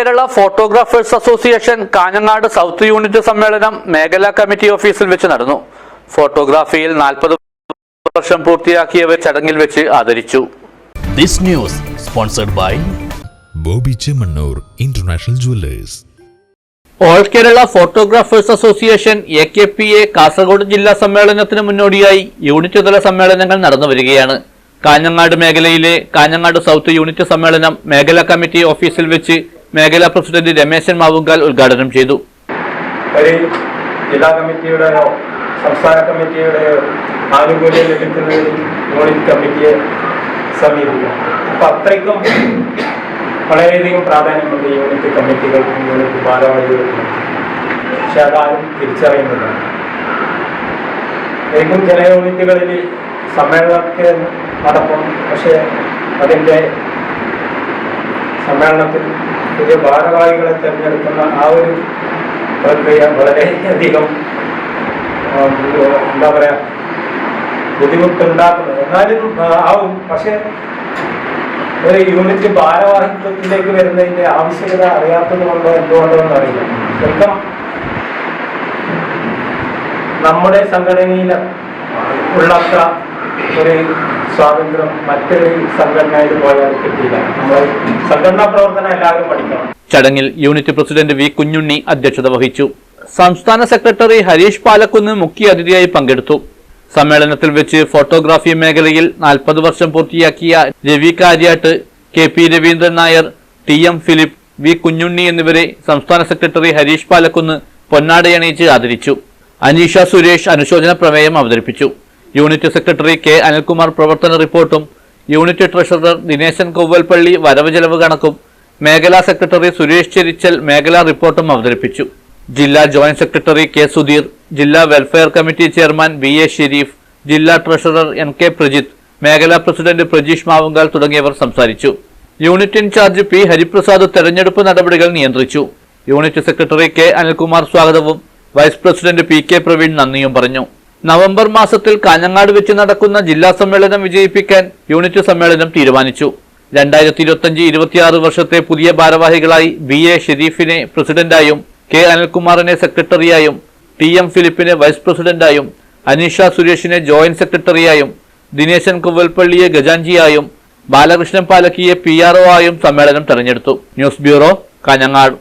Kerala photographers association Kanhangad south unit സമ്മേളനം മേഖലാ committee ഓഫീസിൽ വെച്ച് നടന്നു. ഫോട്ടോഗ്രാഫിയിൽ 40 വർഷം പൂർത്തിയാക്കിയവർ ചടങ്ങിൽ വെച്ച് ആദരിച്ചു. This news sponsored by Bobby Chemmanur international jewellers. All Kerala photographers association AKPA Kasaragod ജില്ലാ സമ്മേളനത്തിന് മുന്നോടിയായി യൂണിറ്റ് തല സമ്മേളനങ്ങൾ നടന്നു വരികയാണ്. കാഞ്ഞങ്ങാട് മേഖലയിലെ കാഞ്ഞങ്ങാട് സൗത്ത് യൂണിറ്റ് സമ്മേളനം മേഖലാ കമ്മിറ്റി ഓഫീസിൽ വെച്ച് മേഖലാ പ്രസിഡന്റ് രമേശൻ മാവുങ്കാൽ ഉദ്ഘാടനം ചെയ്തു. ജില്ലാ കമ്മിറ്റിയുടെയോ സംസ്ഥാന കമ്മിറ്റിയുടെയോ ആനുകൂല്യം ലഭിക്കുന്നതിന് യൂണിറ്റ് കമ്മിറ്റിയെ സമീപിക്കാം. അപ്പം അത്രയ്ക്കും വളരെയധികം പ്രാധാന്യമുണ്ട് യൂണിറ്റ് കമ്മിറ്റികൾക്കും യൂണിറ്റ് ഭാരവാഹികൾക്കും. പക്ഷെ അതാരും തിരിച്ചറിയുന്നില്ല. ഏതും ചില യൂണിറ്റുകളിൽ സമ്മേളനമൊക്കെ നടക്കും. പക്ഷേ അതിൻ്റെ സമ്മേളനത്തിൽ പുതിയ ഭാരവാഹികളെ തിരഞ്ഞെടുക്കുന്ന ആ ഒരു പ്രക്രിയ വളരെയധികം എന്താ പറയുക ബുദ്ധിമുട്ടുണ്ടാക്കുന്നത്. എന്നാലും ആവും. പക്ഷെ ഒരു യൂണിറ്റ് ഭാരവാഹിത്വത്തിലേക്ക് വരുന്നതിൻ്റെ ആവശ്യകത അറിയാത്തത് കൊണ്ടോ എന്തുകൊണ്ടോ എന്ന് അറിയില്ല. ശരിക്കും നമ്മുടെ സംഘടനയിൽ ഉള്ളത്ര ഒരു സ്വാതന്ത്ര്യം മറ്റൊരു സംഘടനയിൽ പോയാൽ കിട്ടിയില്ല. നമ്മൾ സംഘടനാ പ്രവർത്തനം എല്ലാവരും പഠിക്കണം. ചടങ്ങിൽ യൂണിറ്റ് പ്രസിഡന്റ് വി കുഞ്ഞുണ്ണി അധ്യക്ഷത വഹിച്ചു. സംസ്ഥാന സെക്രട്ടറി ഹരീഷ് പാലക്കുന്ന് മുഖ്യ അതിഥിയായി പങ്കെടുത്തു. സമ്മേളനത്തിൽ വെച്ച് ഫോട്ടോഗ്രാഫി മേഖലയിൽ 40 വർഷം പൂർത്തിയാക്കിയ Ravi Kariat, KP Raveendran Nair, TM Philip, V Kunhunni എന്നിവരെ സംസ്ഥാന സെക്രട്ടറി ഹരീഷ് പാലക്കുന്ന് പൊന്നാടയണിയിച്ച് ആദരിച്ചു. അനീഷ സുരേഷ് അനുശോചന പ്രമേയം അവതരിപ്പിച്ചു. യൂണിറ്റ് സെക്രട്ടറി K അനിൽകുമാർ പ്രവർത്തന റിപ്പോർട്ടും യൂണിറ്റ് ട്രഷറർ ദിനേശൻ കൊവ്വൽപ്പള്ളി വരവ് ചെലവ് കണക്കും മേഖലാ സെക്രട്ടറി സുരേഷ് ചെരിച്ചൽ മേഖലാ റിപ്പോർട്ടും അവതരിപ്പിച്ചു. ജില്ലാ ജോയിന്റ് സെക്രട്ടറി K സുധീർ, ജില്ലാ welfare committee chairman BA Sharif, ജില്ലാ ട്രഷറർ NK പ്രജിത്ത്, മേഖലാ പ്രസിഡന്റ് പ്രജീഷ് മാവുങ്കാൽ തുടങ്ങിയവർ സംസാരിച്ചു. യൂണിറ്റ് ഇൻചാർജ് P ഹരിപ്രസാദ് തെരഞ്ഞെടുപ്പ് നടപടികൾ നിയന്ത്രിച്ചു. യൂണിറ്റ് സെക്രട്ടറി K അനിൽകുമാർ സ്വാഗതവും വൈസ് പ്രസിഡന്റ് PK പ്രവീൺ നന്ദിയും പറഞ്ഞു. നവംബർ മാസത്തിൽ കാഞ്ഞങ്ങാട് വെച്ച് നടക്കുന്ന ജില്ലാ സമ്മേളനം വിജയിപ്പിക്കാൻ യൂണിറ്റ് സമ്മേളനം തീരുമാനിച്ചു. 2025-26 വർഷത്തെ പുതിയ ഭാരവാഹികളായി BA ഷെരീഫിനെ പ്രസിഡന്റായും, K അനിൽകുമാറിനെ സെക്രട്ടറിയായും, TM ഫിലിപ്പിനെ വൈസ് പ്രസിഡന്റായും, അനീഷ സുരേഷിനെ ജോയിന്റ് സെക്രട്ടറിയായും, ദിനേശൻ കൊവ്വൽപ്പള്ളിയെ ഖജാൻജിയായും, ബാലകൃഷ്ണൻ പാലക്കിയെ PRO ആയും സമ്മേളനം തെരഞ്ഞെടുത്തു. News bureau, Kanhangad.